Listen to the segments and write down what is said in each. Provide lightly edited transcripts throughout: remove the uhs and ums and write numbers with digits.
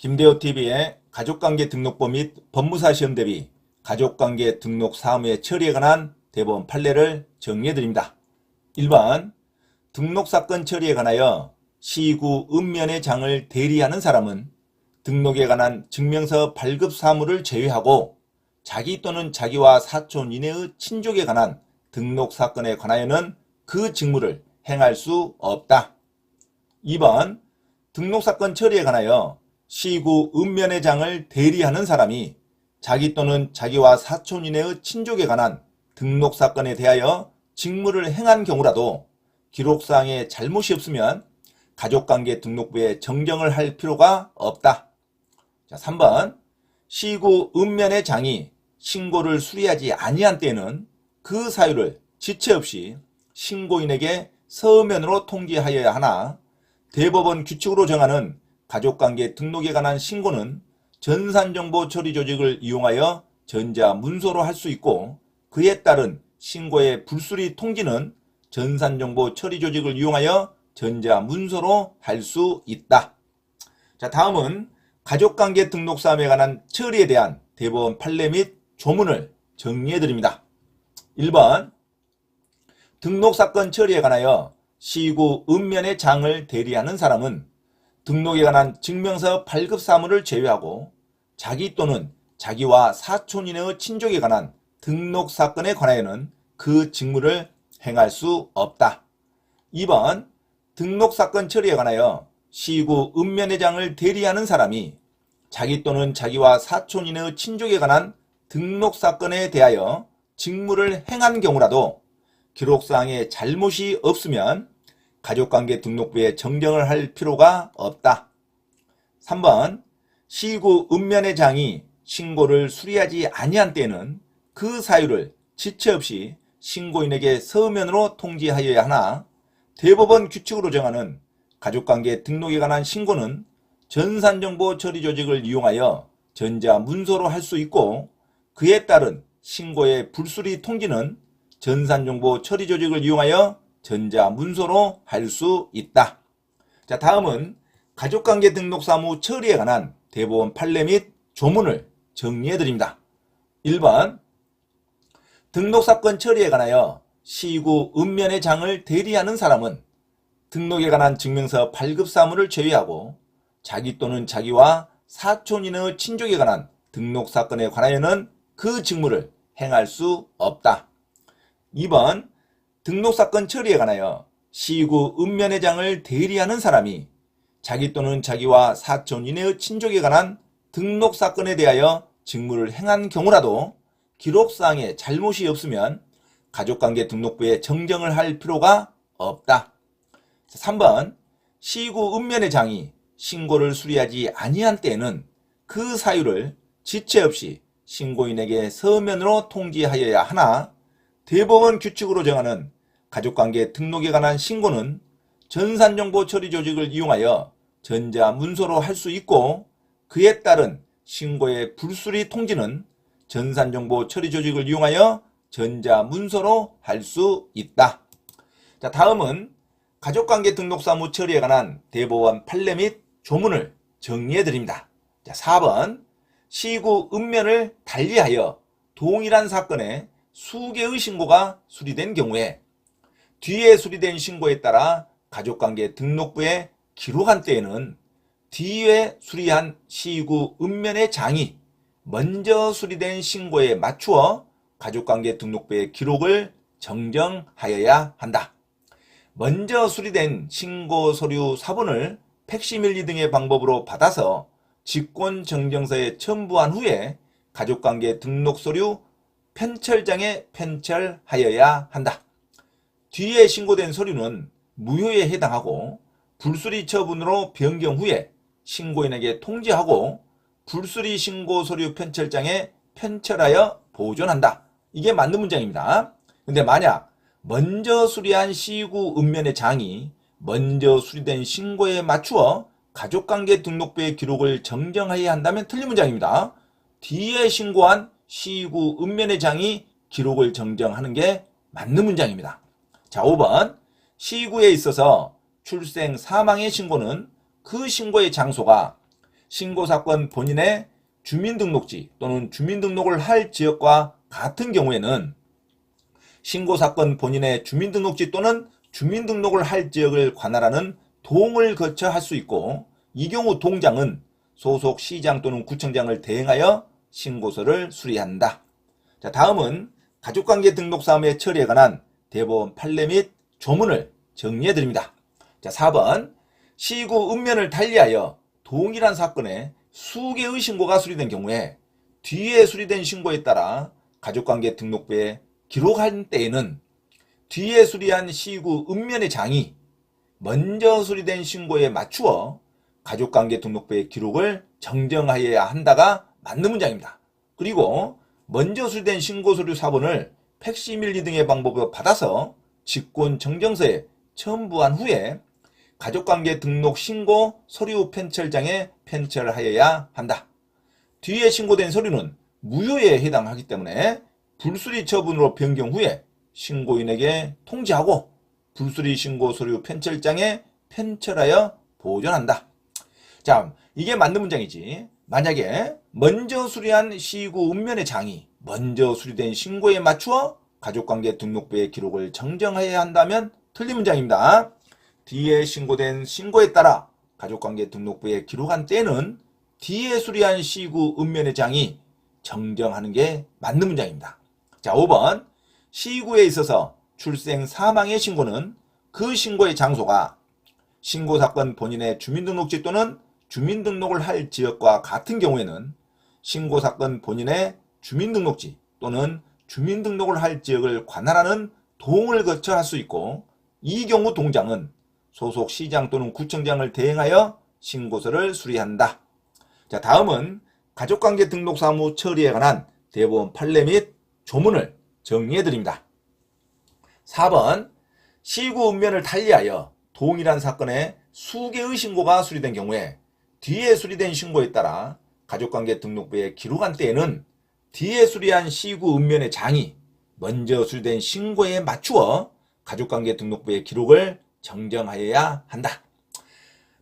김대호TV의 가족관계 등록법 및 법무사 시험 대비 가족관계 등록 사무의 처리에 관한 대법원 판례를 정리해드립니다. 1번 등록사건 처리에 관하여 시구 읍면의 장을 대리하는 사람은 등록에 관한 증명서 발급 사무를 제외하고 자기 또는 자기와 사촌 이내의 친족에 관한 등록사건에 관하여는 그 직무를 행할 수 없다. 2번 등록사건 처리에 관하여 시구 읍면의 장을 대리하는 사람이 자기 또는 자기와 사촌 이내의 친족에 관한 등록사건에 대하여 직무를 행한 경우라도 기록사항에 잘못이 없으면 가족관계 등록부에 정정을 할 필요가 없다. 3번 시구 읍면의 장이 신고를 수리하지 아니한 때에는 그 사유를 지체 없이 신고인에게 서면으로 통지하여야 하나 대법원 규칙으로 정하는 가족관계 등록에 관한 신고는 전산정보 처리 조직을 이용하여 전자문서로 할 수 있고 그에 따른 신고의 불수리 통지는 전산정보 처리 조직을 이용하여 전자문서로 할 수 있다. 자, 다음은 가족관계 등록 사무에 관한 처리에 대한 대법원 판례 및 조문을 정리해드립니다. 1번 등록사건 처리에 관하여 시구 읍면의 장을 대리하는 사람은 등록에 관한 증명서 발급 사무를 제외하고 자기 또는 자기와 사촌 이내의 친족에 관한 등록사건에 관하여는 그 직무를 행할 수 없다. 2번 등록사건 처리에 관하여 시구 읍면의 장을 대리하는 사람이 자기 또는 자기와 사촌 이내의 친족에 관한 등록사건에 대하여 직무를 행한 경우라도 기록사항에 잘못이 없으면 가족관계 등록부에 정정을 할 필요가 없다. 3번 시구 읍면의 장이 신고를 수리하지 아니한 때에는 그 사유를 지체 없이 신고인에게 서면으로 통지하여야 하나 대법원 규칙으로 정하는 가족관계 등록에 관한 신고는 전산정보 처리 조직을 이용하여 전자문서로 할 수 있고 그에 따른 신고의 불수리 통지는 전산정보 처리 조직을 이용하여 전자문서로 할 수 있다. 자, 다음은 가족관계 등록 사무 처리에 관한 대법원 판례 및 조문을 정리해드립니다. 1번 등록사건 처리에 관하여 시구 읍면의 장을 대리하는 사람은 등록에 관한 증명서 발급 사무를 제외하고 자기 또는 자기와 사촌 이내의 친족에 관한 등록사건에 관하여는 그 직무를 행할 수 없다. 2번 등록사건 처리에 관하여 시구 읍면의 장을 대리하는 사람이 자기 또는 자기와 사촌 이내의 친족에 관한 등록사건에 대하여 직무를 행한 경우라도 기록사항에 잘못이 없으면 가족관계 등록부에 정정을 할 필요가 없다. 3번 시구 읍면의 장이 신고를 수리하지 아니한 때에는 그 사유를 지체 없이 신고인에게 서면으로 통지하여야 하나 대법원 규칙으로 정하는 가족관계 등록에 관한 신고는 전산정보 처리 조직을 이용하여 전자문서로 할 수 있고 그에 따른 신고의 불수리 통지는 전산정보 처리 조직을 이용하여 전자문서로 할 수 있다. 자, 다음은 가족관계 등록 사무 처리에 관한 대법원 판례 및 조문을 정리해드립니다. 자, 4번 시구 읍면을 달리하여 동일한 사건에 수개의 신고가 수리된 경우에 뒤에 수리된 신고에 따라 가족관계 등록부에 기록한 때에는 뒤에 수리한 시구 읍면의 장이 먼저 수리된 신고에 맞추어 가족관계 등록부의 기록을 정정하여야 한다. 먼저 수리된 신고 서류 사본을 팩시밀리 등의 방법으로 받아서 직권정정서에 첨부한 후에 가족관계 등록 서류 편철장에 편철하여야 한다. 뒤에 신고된 서류는 무효에 해당하고 불수리 처분으로 변경 후에 신고인에게 통지하고 불수리 신고 서류 편철장에 편철하여 보존한다. 이게 맞는 문장입니다. 근데 만약 먼저 수리한 시구 읍면의 장이 먼저 수리된 신고에 맞추어 가족관계 등록부의 기록을 정정해야 한다면 틀린 문장입니다. 뒤에 신고한 시구 읍면의 장이 기록을 정정하는 게 맞는 문장입니다. 자, 5번 시구에 있어서 출생 사망의 신고는 그 신고의 장소가 신고사건 본인의 주민등록지 또는 주민등록을 할 지역과 같은 경우에는 신고사건 본인의 주민등록지 또는 주민등록을 할 지역을 관할하는 동을 거쳐 할 수 있고, 이 경우 동장은 소속 시장 또는 구청장을 대행하여 신고서를 수리한다. 자, 다음은 가족관계 등록 사무의 처리에 관한 대법원 판례 및 조문을 정리해 드립니다. 자, 4번 시구 읍면을 달리하여 동일한 사건에 수개의 신고가 수리된 경우에 뒤에 수리된 신고에 따라 가족관계 등록부에 기록한 때에는 뒤에 수리한 시구 읍면의 장이 먼저 수리된 신고에 맞추어 가족관계 등록부의 기록을 정정하여야 한다가 맞는 문장입니다. 그리고 먼저 수리된 신고서류 사본을 팩시밀리 등의 방법으로 받아서 직권 정정서에 첨부한 후에 가족관계 등록 신고 서류 편철장에 편철하여야 한다. 뒤에 신고된 서류는 무효에 해당하기 때문에 불수리 처분으로 변경 후에 신고인에게 통지하고 불수리 신고 서류 편철장에 편철하여 보존한다. 자, 이게 맞는 문장이지. 만약에 먼저 수리한 시구 읍면의 장이 먼저 수리된 신고에 맞추어 가족관계 등록부의 기록을 정정해야 한다면 틀린 문장입니다. 뒤에 신고된 신고에 따라 가족관계 등록부에 기록한 때는 뒤에 수리한 시구 읍면의 장이 정정하는 게 맞는 문장입니다. 자, 5번 시구에 있어서 출생 사망의 신고는 그 신고의 장소가 신고사건 본인의 주민등록지 또는 주민등록을 할 지역과 같은 경우에는 신고사건 본인의 주민등록지 또는 주민등록을 할 지역을 관할하는 동을 거쳐 할 수 있고, 이 경우 동장은 소속 시장 또는 구청장을 대행하여 신고서를 수리한다. 자, 다음은 가족관계 등록 사무 처리에 관한 대법원 판례 및 조문을 정리해 드립니다. 4번 시구 읍면을 달리하여 동일한 사건에 수개의 신고가 수리된 경우에 뒤에 수리된 신고에 따라 가족관계 등록부에 기록한 때에는 뒤에 수리한 시구 읍면의 장이 먼저 수리된 신고에 맞추어 가족관계 등록부의 기록을 정정하여야 한다.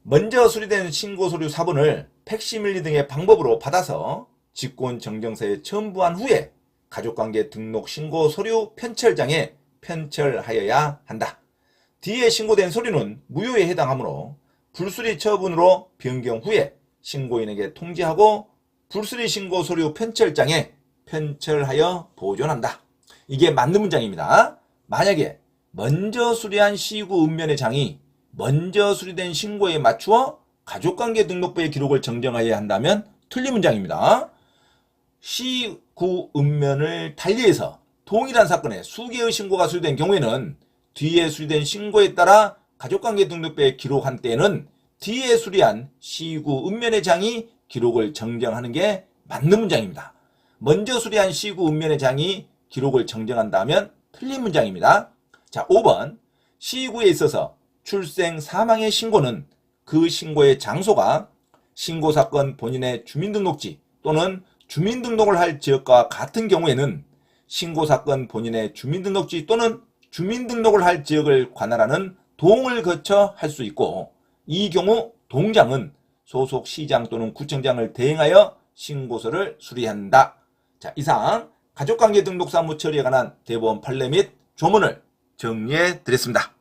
먼저 수리된 신고서류 사본을 팩시밀리 등의 방법으로 받아서 직권 정정서에 첨부한 후에 가족관계 등록 신고 서류 편철장에 편철하여야 한다. 뒤에 신고된 서류는 무효에 해당하므로 불수리 처분으로 변경 후에 신고인에게 통지하고 불수리 신고 서류 편철장에 편철하여 보존한다. 이게 맞는 문장입니다. 만약에 먼저 수리한 시구 읍면의 장이 먼저 수리된 신고에 맞추어 가족관계 등록부의 기록을 정정하여야 한다면 틀린 문장입니다. 시구 읍면을 달리해서 동일한 사건에 수개의 신고가 수리된 경우에는 뒤에 수리된 신고에 따라 가족관계 등록부에 기록한 때에는 뒤에 수리한 시구 읍면의 장이 기록을 정정하는 게 맞는 문장입니다. 먼저 수리한 시구 읍면의 장이 기록을 정정한다면 틀린 문장입니다. 자, 5번 시구에 있어서 출생 사망의 신고는 그 신고의 장소가 신고사건 본인의 주민등록지 또는 주민등록을 할 지역과 같은 경우에는 신고사건 본인의 주민등록지 또는 주민등록을 할 지역을 관할하는 동을 거쳐 할 수 있고, 이 경우 동장은 소속 시장 또는 구청장을 대행하여 신고서를 수리한다. 자, 이상 가족관계 등록 사무 처리에 관한 대법원 판례 및 조문을 정리해 드렸습니다.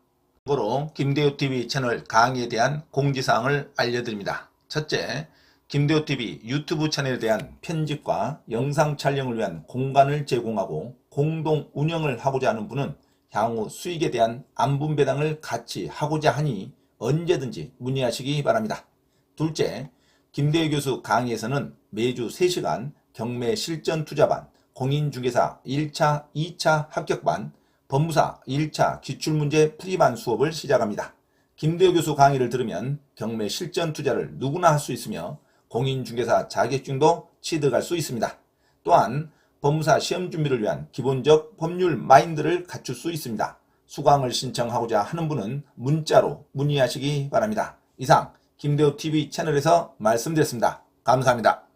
참고로 김대호TV 채널 강의에 대한 공지사항을 알려드립니다. 첫째, 김대호TV 유튜브 채널에 대한 편집과 영상 촬영을 위한 공간을 제공하고 공동 운영을 하고자 하는 분은 향후 수익에 대한 안분배당을 같이 하고자 하니 언제든지 문의하시기 바랍니다. 둘째, 김대호 교수 강의에서는 매주 3시간 경매 실전 투자반, 공인중개사 1차, 2차 합격반, 법무사 1차 기출문제 풀이반 수업을 시작합니다. 김대호 교수 강의를 들으면 경매 실전 투자를 누구나 할 수 있으며 공인중개사 자격증도 취득할 수 있습니다. 또한 법무사 시험 준비를 위한 기본적 법률 마인드를 갖출 수 있습니다. 수강을 신청하고자 하는 분은 문자로 문의하시기 바랍니다. 이상 김대호TV 채널에서 말씀드렸습니다. 감사합니다.